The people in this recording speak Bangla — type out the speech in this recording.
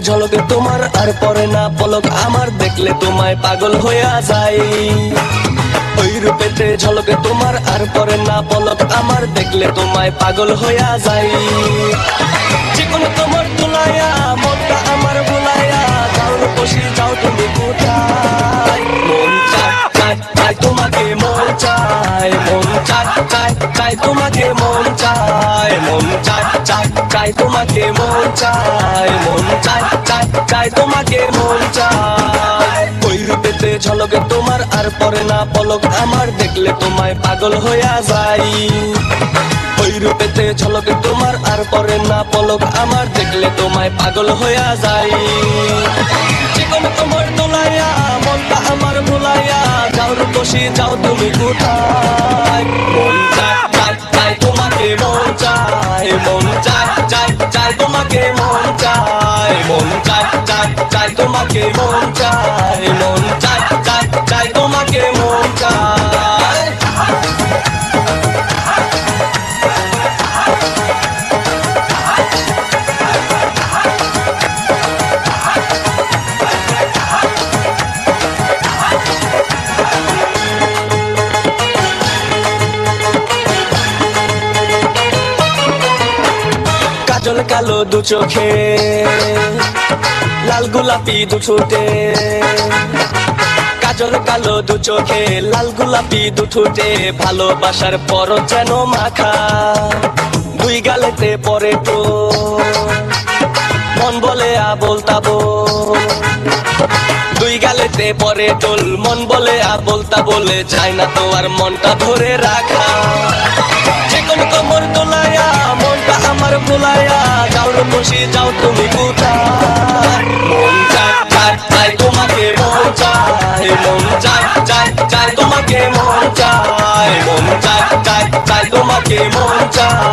ঝলকে তোমার আর পরে না পলক আমার, দেখলে তোমায় পাগল হইয়া যাই। ওই রূপেতে ঝলকে তোমার আর পরে না পলক আমার, দেখলে তোমায় পাগল হইয়া যাই। যেকোনো তোমার তুলাইয়া মনটা আমার ভুলাইয়া, যাও রূপসী যাও তুমি কোথায়। মন চায় চায় চায় তোমাকে, মন চায় মন চায় চায় চায় তোমাকে, মন চায় মন চায় চায় চায় তোমাকে, মন চায় মন চায় চায় চায় তোমাকে, মন চায়। ওই রূপেতে ঝলকে তোমার আর পরে না পলক আমার, দেখলে তোমায় পাগল হইয়া যাই। ওই রূপেতে ঝলকে তোমার আর পরে না পলক আমার, দেখলে তোমায় পাগল হইয়া যাই। যেকোনো তোমার তোলাইয়া মনটা আমার ভুলাইয়া, যাও রূপসী যাও তুমি কোথায়। মন চায় চায় চায় তোমাকে, মন চায় মন চায় চায় চায় তোমাকে, মন চায় মন চায় চায় চায় তোমাকে, মন চায় মন চায় চায় চায় তোমাকে, মন চায়। কাজল কালো দু চোখে, লাল গোলাপি দু ঠোঁটে। কাজল কালো দু চোখে, লাল গোলাপি দু ঠোঁটে, ভালোবাসার পর যেন মাখা। দুই গালেতে পরে তো মন বলে আবোল তাবোল। দুই গালেতে পরে টোল, মন বলে আবোল তাবোলে, যায় না তো আর মনটা ধরে রাখা। যেকোনো কোমর তোলাইয়া মনটা আমার ভুলাইয়া, যাও রূপসী যাও তুমি কোথায়। মন চায় চায় চায় তোমাকে, মন চায় মন চায় চায় চায় তোমাকে, মন চায় মন চায় চায় চায় তোমাকে, মন চায়